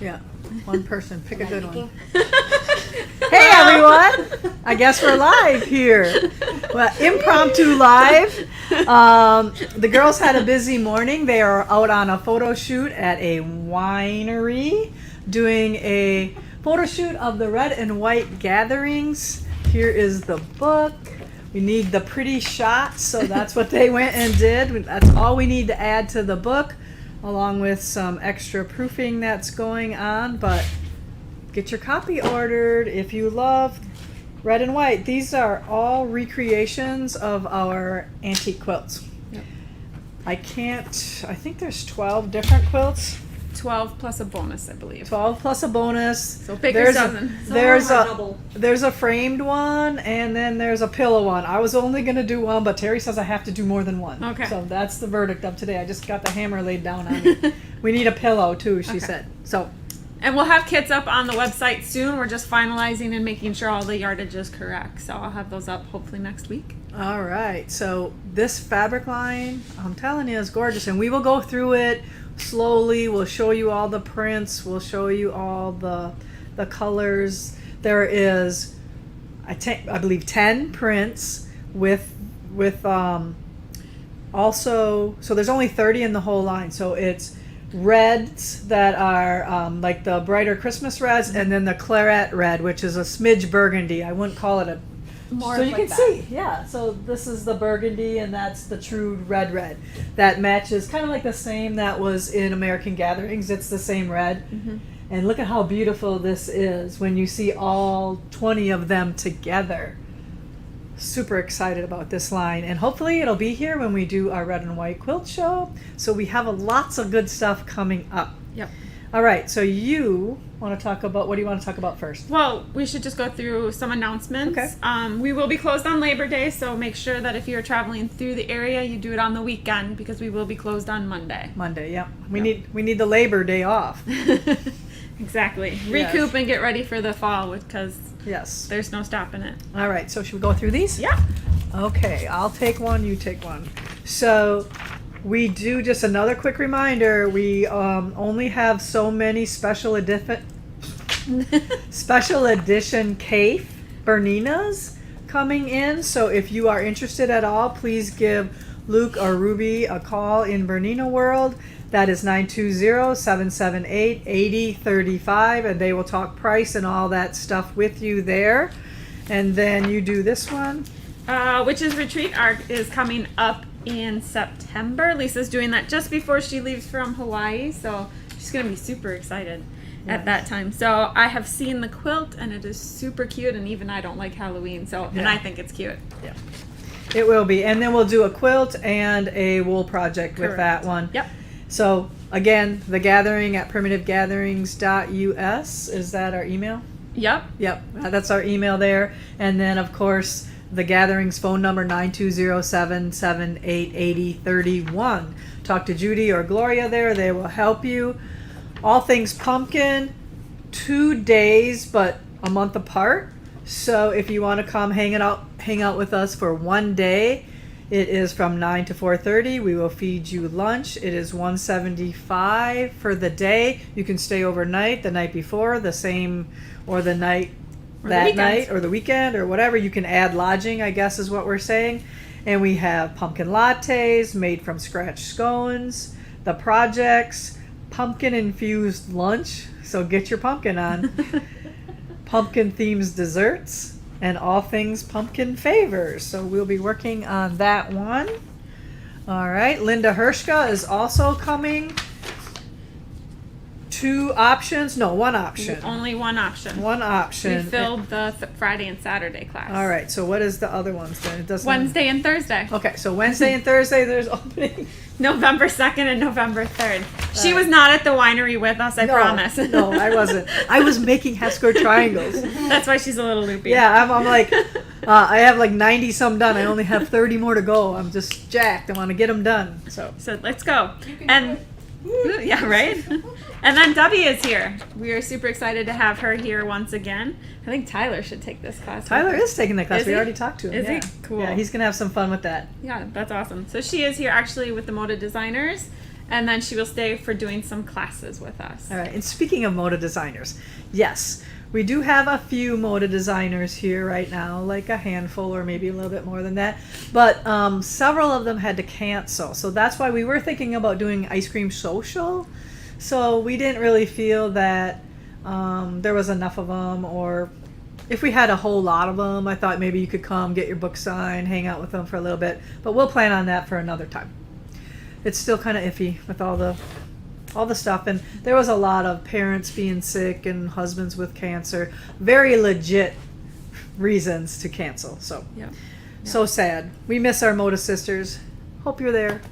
Yeah, one person. Pick a good one. Hey everyone! I guess we're live here. Well, impromptu live. The girls had a busy morning. They are out on a photo shoot at a winery doing a photo shoot of the red and white gatherings. Here is the book. We need the pretty shots, so that's what they went and did. That's all we need to add to the book, along with some extra proofing that's going on. But get your copy ordered if you love red and white. These are all recreations of our antique quilts. Yep. I think there's 12 different quilts. 12 plus a bonus, I believe. 12 plus a bonus. So pick your dozen. There's a framed one, and then there's a pillow one. I was only going to do one, but Terry says I have to do more than one. Okay. So that's the verdict of today. I just got the hammer laid down on me. We need a pillow, too, she said. So. And we'll have kits up on the website soon. We're just finalizing and making sure all the yardage is correct. So I'll have those up hopefully next week. All right. So this fabric line, I'm telling you, is gorgeous. And we will go through it slowly. We'll show you all the prints. We'll show you all the colors. There is, I believe, 10 prints with also, so there's only 30 in the whole line. So it's reds that are like the brighter Christmas reds, and then the claret red, which is a smidge burgundy. I wouldn't call it a more so you like can that. see, yeah. So this is the burgundy, and that's the true red that matches kind of like the same that was in American Gatherings. It's the same red. Mm-hmm. And look at how beautiful this is when you see all 20 of them together. Super excited about this line, and hopefully it'll be here when we do our red and white quilt show. So we have lots of good stuff coming up. Yep. All right, so you want to talk about, what do you want to talk about first? Well, we should just go through some announcements. Okay. We will be closed on Labor Day, so make sure that if you're traveling through the area, you do it on the weekend because we will be closed on Monday. Monday, yeah. We need the Labor Day off. Exactly. Yes. Recoup and get ready for the fall because Yes. there's no stopping it. All right, so should we go through these? Yeah. Okay, I'll take one, you take one. So we do, just another quick reminder, we only have so many special edition Cafe Berninas coming in. So if you are interested at all, please give Luke or Ruby a call in Bernina World. That is 920-778-8035, and they will talk price and all that stuff with you there. And then you do this one. Witch's Retreat is coming up in September. Lisa's doing that just before she leaves from Hawaii, so she's going to be super excited at that time. So I have seen the quilt, and it is super cute, and even I don't like Halloween, so and I think it's cute. Yeah, it will be. And then we'll do a quilt and a wool project with that one. Yep. So again, the gathering at primitivegatherings.us. Is that our email? Yep. Yep, that's our email there. And then, of course, the gatherings phone number 920-778-8031. Talk to Judy or Gloria there. They will help you. All things pumpkin, 2 days, but a month apart. So if you want to come hang out with us for 1 day, it is from 9 to 4:30. We will feed you lunch. It is $175 for the day. You can stay overnight the night before, the same, or the night that night, or the weekend, or whatever. You can add lodging, I guess is what we're saying. And we have pumpkin lattes, made from scratch scones, the projects, pumpkin infused lunch. So get your pumpkin on. Pumpkin themes desserts, and all things pumpkin favors. So we'll be working on that one. All right, Linda Hirschka is also coming. 2 options? No, 1 option. Only one option. 1 option. We filled the Friday and Saturday class. All right, so what is the other ones then? It doesn't. Wednesday and Thursday. Okay, so Wednesday and Thursday there's opening. November 2nd and November 3rd. She was not at the winery with us, I promise. No, I wasn't. I was making Haskell triangles. That's why she's a little loopy. Yeah, I'm like, I have like 90 some done. I only have 30 more to go. I'm just jacked. I want to get them done. So let's go. And yeah, right? And then Dubby is here. We are super excited to have her here once again. I think Tyler should take this class. Tyler is taking the class. Is we he? already talked to him. Is yeah. he? Cool. Yeah, he's going to have some fun with that. Yeah, that's awesome. So she is here actually with the Moda Designers. And then she will stay for doing some classes with us. All right. And speaking of Moda designers, yes, we do have a few Moda designers here right now, like a handful or maybe a little bit more than that. But several of them had to cancel. So that's why we were thinking about doing Ice Cream Social. So we didn't really feel that there was enough of them, or if we had a whole lot of them, I thought maybe you could come, get your book signed, hang out with them for a little bit. But we'll plan on that for another time. It's still kind of iffy with all the stuff, and there was a lot of parents being sick and husbands with cancer. Very legit reasons to cancel. So, so sad. We miss our Moda sisters. Hope you're there.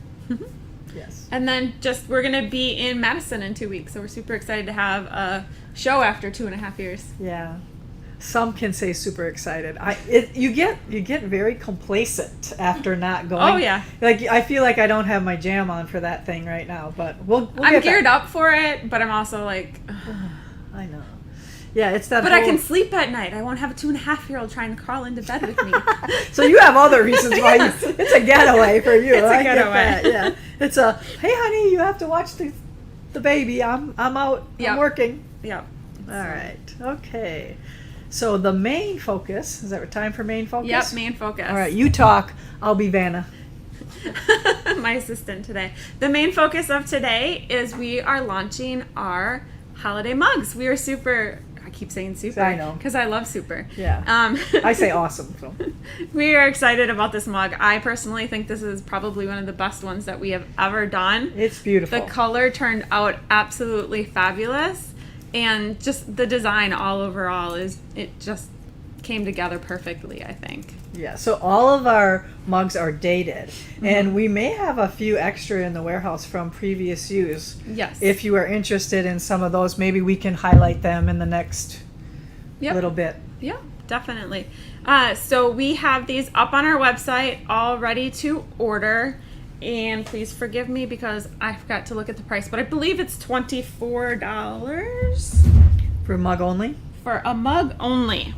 Yes. And then we're going to be in Madison in 2 weeks, so we're super excited to have a show after 2.5 years. Yeah. Some can say super excited. You get very complacent after not going. Oh yeah. Like I feel like I don't have my jam on for that thing right now, but we'll I'm get geared back. up for it, but I'm also like, I know. Yeah, it's that. But I can sleep at night. I won't have a 2.5-year-old trying to crawl into bed with me. So you have other reasons why Yes. it's a getaway for you. It's a I get getaway. that, yeah. It's a hey honey, you have to watch the baby. I'm out. Yep. I'm working. Yep. All right. Okay. So the main focus, is that time for main focus? Yep, main focus. All right, you talk. I'll be Vanna. My assistant today. The main focus of today is we are launching our holiday mugs. We are super, I keep saying super. I know. Because I love super. Yeah. I say awesome. So. We are excited about this mug. I personally think this is probably one of the best ones that we have ever done. It's beautiful. The color turned out absolutely fabulous. And just the design all overall it just came together perfectly, I think. Yeah, so all of our mugs are dated, and we may have a few extra in the warehouse from previous use. Yes. If you are interested in some of those, maybe we can highlight them in the next little bit. Yeah, definitely. So we have these up on our website all ready to order. And please forgive me because I forgot to look at the price, but I believe it's $24 For mug only? for a mug only.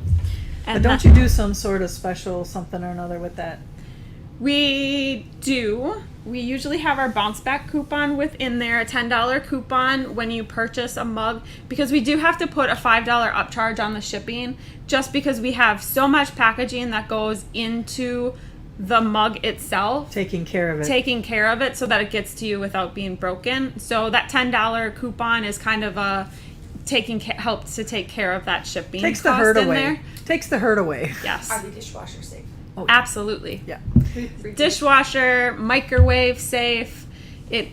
But don't you do some sort of special something or another with that? We do. We usually have our bounce back coupon within there, a $10 coupon when you purchase a mug, because we do have to put a $5 upcharge on the shipping just because we have so much packaging that goes into the mug itself, taking care of it so that it gets to you without being broken. So that $10 coupon is kind of a helps to take care of that shipping. Takes the cost hurt in away. there. Takes the hurt away. Yes. Are the dishwasher safe? Oh, yeah. Absolutely. Yeah. Dishwasher, microwave safe. I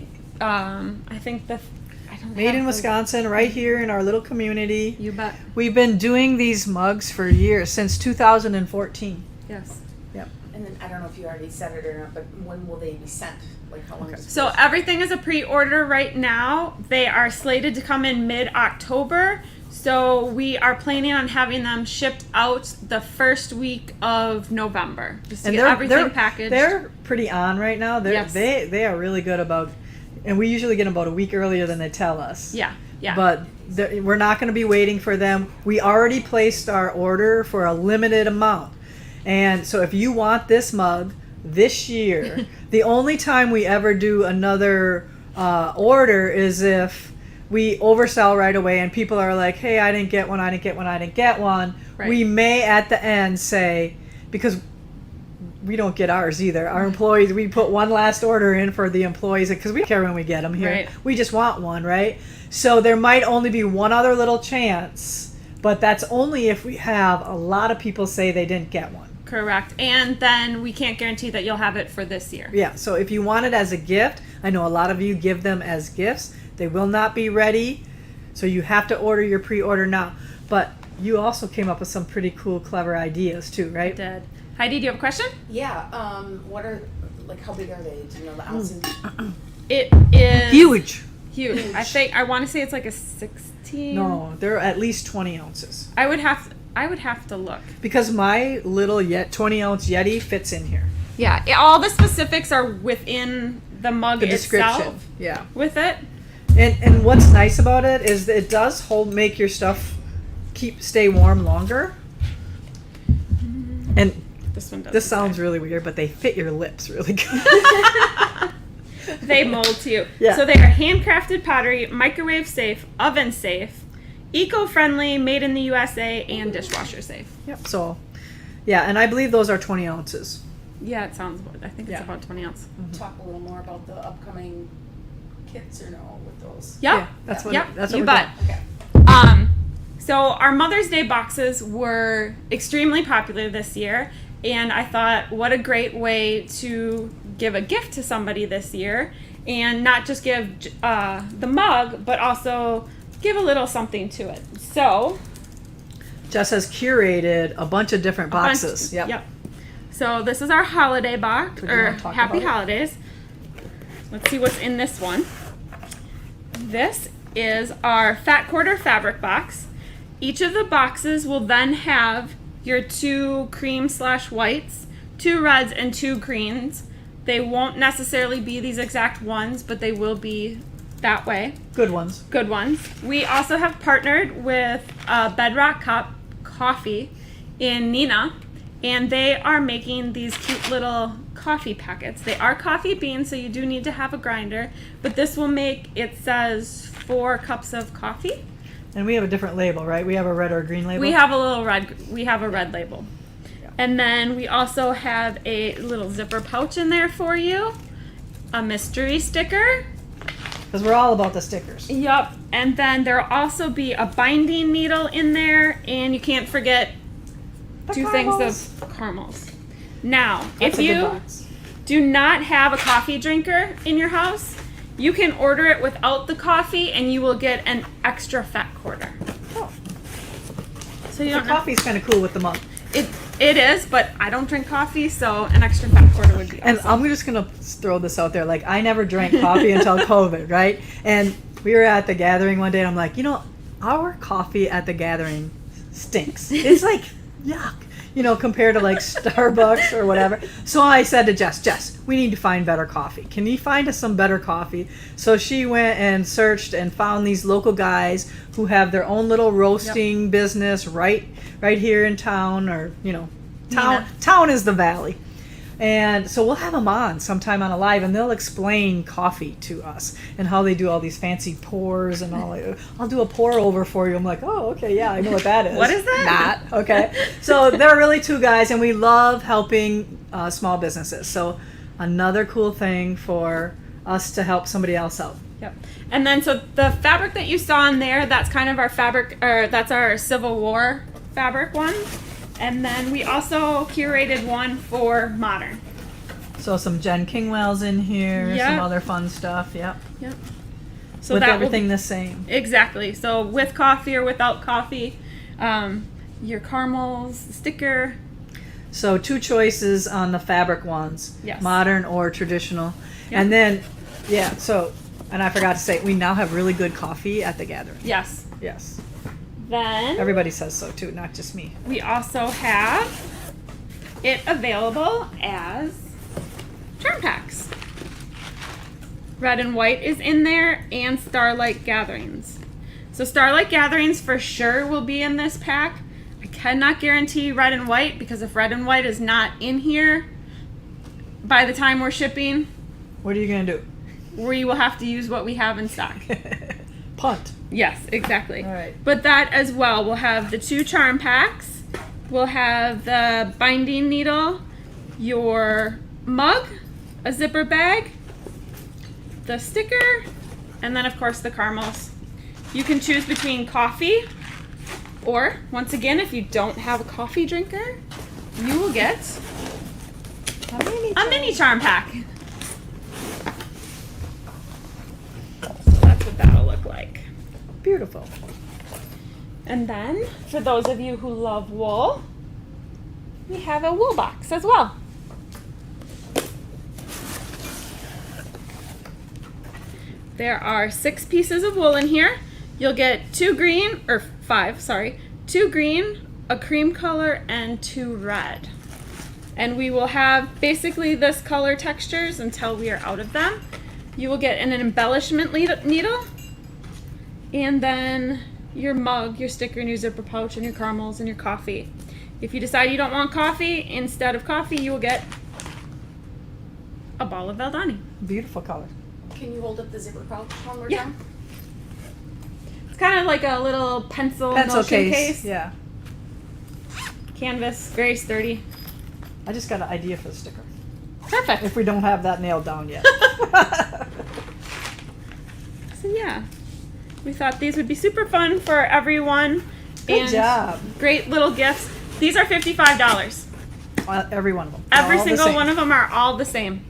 think I don't Made in have Wisconsin, right here in our little community. You bet. We've been doing these mugs for years, since 2014. Yes. Yep. And then I don't know if you already said it or not, but when will they be sent? Like how long? So everything is a pre-order right now. They are slated to come in mid-October. So we are planning on having them shipped out the first week of November. Just to get everything packaged. They're pretty on right now. Yes. They are really good about, and we usually get them about a week earlier than they tell us. Yeah. Yeah. But we're not going to be waiting for them. We already placed our order for a limited amount. And so if you want this mug this year, the only time we ever do another order is if we oversell right away and people are like, hey, I didn't get one. Right. We may at the end say, because we don't get ours either. Our employees, we put one last order in for the employees because we don't care when we get them here. Right. We just want one, right? So there might only be one other little chance, but that's only if we have a lot of people say they didn't get one. Correct. And then we can't guarantee that you'll have it for this year. Yeah, so if you want it as a gift, I know a lot of you give them as gifts. They will not be ready, so you have to order your pre-order now. But you also came up with some pretty cool, clever ideas too, right? I did. Heidi, do you have a question? Yeah. What are how big are they? Do you know the ounces? It is Huge. Huge. I want to say it's like a 16. No, they're at least 20 ounces. I would have to look. Because my little 20-ounce Yeti fits in here. Yeah, all the specifics are within the mug The description. itself. Yeah. With it. And what's nice about it is that it does make your stuff stay warm longer. And This one does. this sounds really weird, but they fit your lips really good. they mold too. Yeah. So they are handcrafted pottery, microwave safe, oven safe, eco-friendly, made in the USA, and dishwasher safe. Yep. So, yeah, and I believe those are 20 ounces. Yeah, it sounds. I think it's Yeah. about 20 ounce. Talk a little more about the upcoming kits or no with those. Yep. Yeah, that's what. Yep. That's what You we're bet. doing. Okay. So our Mother's Day boxes were extremely popular this year, and I thought, what a great way to give a gift to somebody this year, and not just give the mug, but also give a little something to it. So Jess has curated a bunch of different boxes. Yep. So this is our holiday box, Would you or wanna talk Happy about it? Holidays. Let's see what's in this one. This is our Fat Quarter fabric box. Each of the boxes will then have your 2 cream/whites, 2 reds, and 2 greens. They won't necessarily be these exact ones, but they will be that way. Good ones. Good ones. We also have partnered with Bedrock Coffee in Neenah, and they are making these cute little coffee packets. They are coffee beans, so you do need to have a grinder, but this will make, it says 4 cups of coffee. And we have a different label, right? We have a red or a green label. We have a little red, we have a red label. Yeah. And then we also have a little zipper pouch in there for you, a mystery sticker. Because we're all about the stickers. Yup. And then there'll also be a binding needle in there, and you can't forget The 2 caramels. things of caramels. Now, That's if a good you box. do not have a coffee drinker in your house, you can order it without the coffee, and you will get an extra fat quarter. Oh, So you the don't know. coffee's kind of cool with the mug. It is, but I don't drink coffee, so an extra fat quarter would be And awesome. I'm just gonna throw this out there. Like, I never drank coffee until COVID, right? And we were at the gathering one day, and I'm like, our coffee at the gathering stinks. It's like yuck, compared to like Starbucks or whatever. So I said to Jess, we need to find better coffee. Can you find us some better coffee? So she went and searched and found these local guys who have their own little roasting business right here in town, or town is the valley. And so we'll have them on sometime on a live, and they'll explain coffee to us and how they do all these fancy pours and all. I'll do a pour over for you. I'm like, oh, okay, yeah, I know what that is. What is that? Not okay. So they're really 2 guys, and we love helping small businesses. So another cool thing for us to help somebody else out. Yep. And then so the fabric that you saw in there, that's kind of our fabric, or that's our Civil War fabric one. And then we also curated one for modern. So some Jen Kingwell's in here, Yep. some other fun stuff. Yep. Yep. So With that everything will, the same. exactly. So with coffee or without coffee, your caramels, sticker. So 2 choices on the fabric ones. Yes. Modern or traditional. Yep. And then, and I forgot to say, we now have really good coffee at the gathering. Yes. Yes. Then Everybody says so too, not just me. we also have it available as charm packs. Red and white is in there, and Starlight Gatherings. So Starlight Gatherings for sure will be in this pack. I cannot guarantee red and white, because if red and white is not in here by the time we're shipping, What are you going to we will have to use what we have in stock. do? Punt. Yes, exactly. All right. But that as well, we'll have the 2 charm packs. We'll have the binding needle, your mug, a zipper bag, the sticker, and then of course the caramels. You can choose between coffee, or once again, if you don't have a coffee drinker, you will get a mini charm pack. So that's what that'll look like. Beautiful. And then, for those of you who love wool, we have a wool box as well. There are 6 pieces of wool in here. You'll get 2 green, or 5, sorry, 2 green, a cream color, and 2 red. And we will have basically this color textures until we are out of them. You will get an embellishment needle, and then your mug, your sticker, and your zipper pouch, and your caramels, and your coffee. If you decide you don't want coffee, instead of coffee, you will get a ball of Valdani. Beautiful color. Can you hold up the zipper pouch one more Yeah. time? It's kind of like a little pencil Pencil motion case. Yeah. Canvas, very sturdy. I just got an idea for the sticker. Perfect. If we don't have that nailed down yet. So yeah, we thought these would be super fun for everyone. Good job. Great little gifts. These are $55. Every one of them. Every All the single same. one of them are all the same.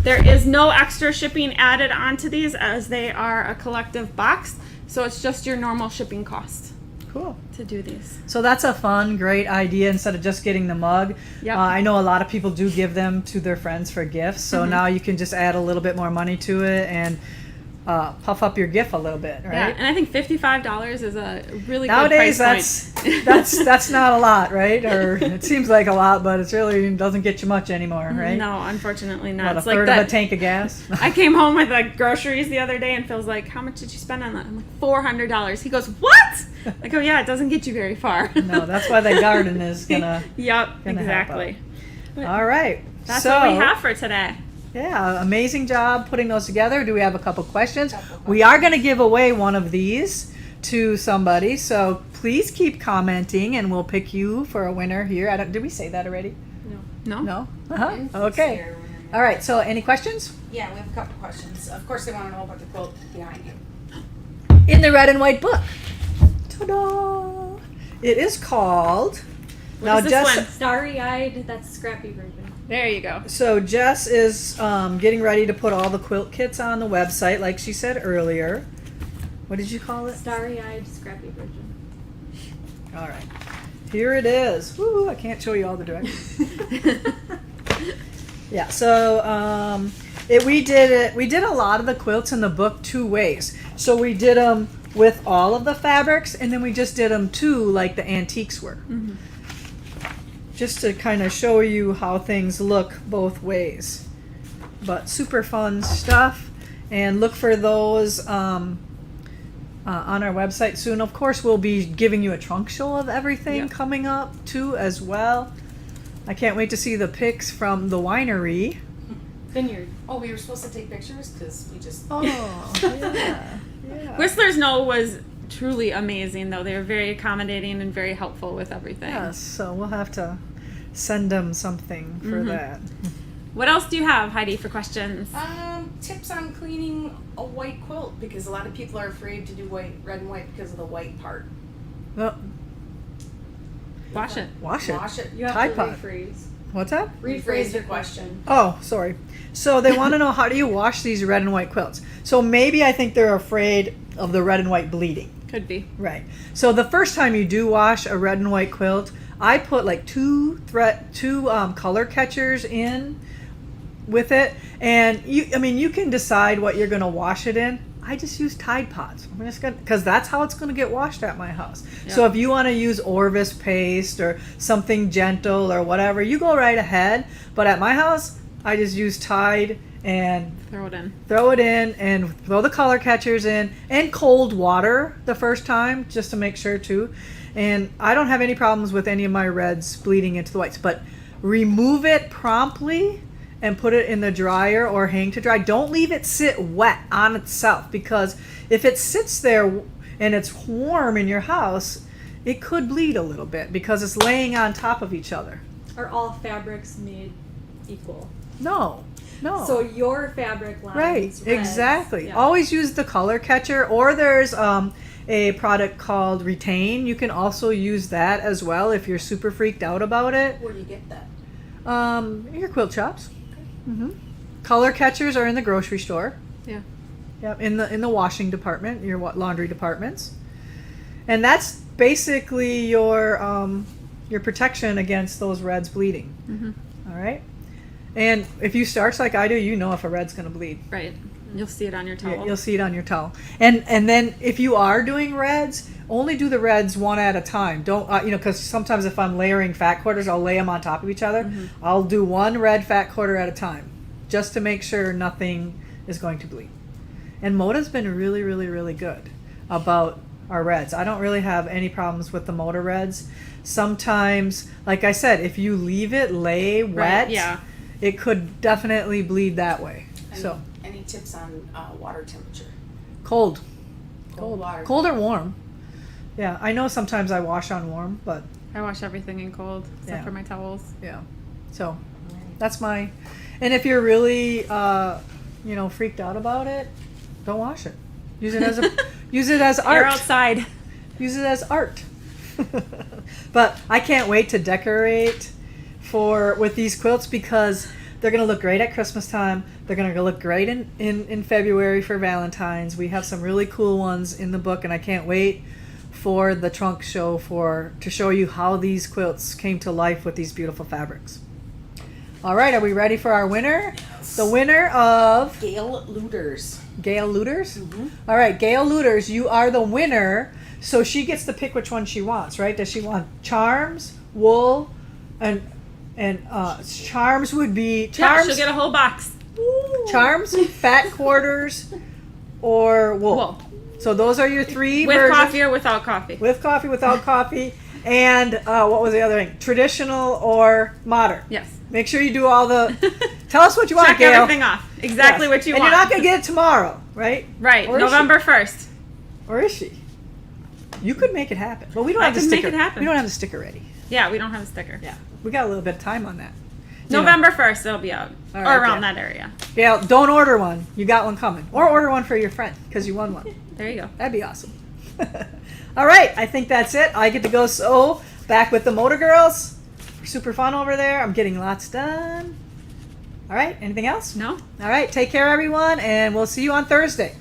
There is no extra shipping added onto these as they are a collective box. So it's just your normal shipping cost Cool. to do these. So that's a fun, great idea instead of just getting the mug. Yep. I know a lot of people do give them to their friends for gifts. So Mm-hmm. now you can just add a little bit more money to it and puff up your gift a little bit, right? Yeah, and I think $55 is a really Nowadays, good price point. that's not a lot, right? Or it seems like a lot, but it really doesn't get you much anymore, right? No, unfortunately not. What, a It's like third that. of a tank of gas? I came home with like groceries the other day and Phil's like, "How much did you spend on that?" I'm like, $400. He goes, "What?" I go, "Yeah, it doesn't get you very far." No, that's why the garden is gonna. Yep, gonna help exactly. But All right. that's so, what we have for today. Yeah, amazing job putting those together. Do we have a couple questions? We are going to give away one of these to somebody, so please keep commenting, and we'll pick you for a winner here. Did we say that already? No? No. Okay. Here. All right. So, any questions? Yeah, we have a couple questions. Of course, they want to know about the quilt behind you. In the red and white book. Ta-da! It is called. What is this one? Starry-eyed, that's Scrappy version. There you go. So Jess is getting ready to put all the quilt kits on the website, like she said earlier. What did you call it? Starry-eyed, Scrappy version. All right. Here it is. Woo, I can't show you all the directions. Yeah, so we did a lot of the quilts in the book two ways. So we did them with all of the fabrics, and then we just did them too, like the antiques were. Mm-hmm. Just to kind of show you how things look both ways. But super fun stuff, and look for those on our website soon. Of course, we'll be giving you a trunk show of everything Yep. coming up too as well. I can't wait to see the pics from the winery. Vineyard. Oh, we were supposed to take pictures because we just. Oh, yeah. Yeah. Whistler's Knoll was truly amazing, though. They were very accommodating and very helpful with everything. Yes, so we'll have to send them something for Mhm. that. What else do you have, Heidi, for questions? Tips on cleaning a white quilt because a lot of people are afraid to do red and white because of the white part. Well, Wash it. wash it. Wash it. You have Tide to Pod. rephrase. What's that? Rephrase your question. Oh, sorry. So they want to know, how do you wash these red and white quilts? So maybe I think they're afraid of the red and white bleeding. Could be. Right. So the first time you do wash a red and white quilt, I put like two color catchers in with it, and you can decide what you're going to wash it in. I just use Tide Pods. I'm just gonna, because that's how it's going to get washed at my house. So Yep. if you want to use Orvis paste or something gentle or whatever, you go right ahead. But at my house, I just use Tide and Throw it in. throw it in and throw the color catchers in and cold water the first time just to make sure too. And I don't have any problems with any of my reds bleeding into the whites, but remove it promptly and put it in the dryer or hang to dry. Don't leave it sit wet on itself, because if it sits there and it's warm in your house, it could bleed a little bit because it's laying on top of each other. Are all fabrics made equal? No. So your fabric lines, Right, reds, exactly. yeah. Always use the color catcher, or there's a product called Retain. You can also use that as well if you're super freaked out about it. Where do you get that? Your quilt shops. Color catchers are in the grocery store. Yeah. Yep, in the washing department, your laundry departments, and that's basically your protection against those reds bleeding. Mm-hmm. All right, and if you starch like I do, you know if a red's going to bleed. Right. You'll see it on your towel. You'll see it on your towel. And then if you are doing reds, only do the reds one at a time. Don't, because sometimes if I'm layering fat quarters, I'll lay them on top of each other. Mm-hmm. I'll do one red fat quarter at a time, just to make sure nothing is going to bleed. And Moda's been really, really, really good about our reds. I don't really have any problems with the Moda reds. Sometimes, like I said, if you leave it lay wet, Right, yeah. it could definitely bleed that way. Any, So any tips on water temperature? cold. Cold water. Cold or warm. Yeah, I know sometimes I wash on warm, but I wash everything in cold except Yeah. for my towels. yeah. So that's my. And if you're really, freaked out about it, don't wash it. Use it as You're art. outside. Use it as art. But I can't wait to decorate with these quilts because they're gonna look great at Christmas time. They're gonna look great in February for Valentine's. We have some really cool ones in the book, and I can't wait for the trunk show to show you how these quilts came to life with these beautiful fabrics. All right, are we ready for our winner? Yes. The winner of Gail Looters. Gail Looters? Mm-hmm. All right, Gail Looters, you are the winner. So she gets to pick which one she wants, right? Does she want charms, wool, and charms would be Yeah, charms, she'll get a whole box. charms, fat quarters, or wool. Wool. So those are your three With versions. coffee or without coffee. With coffee, without coffee, and what was the other thing? Traditional or modern. Yes. Make sure you do all the. Tell us what you want, Check Gail. everything off. Exactly Yes. what you and want. you're not going to get it tomorrow, right? Right. Or is November 1st. she? Or is she? You could make it happen, but we don't I have the can make sticker. it happen. We don't have the sticker ready. Yeah, we don't have a sticker. Yeah, we got a little bit of time on that. You know. November 1st, it'll be out. All Or right, around yeah. that area. Gail, don't order one. You got one coming, or order one for your friend because you won one. There you go. That'd be awesome. All right, I think that's it. I get to go sew back with the Motor Girls. Super fun over there. I'm getting lots done. All right, anything else? No? All right, take care, everyone, and we'll see you on Thursday.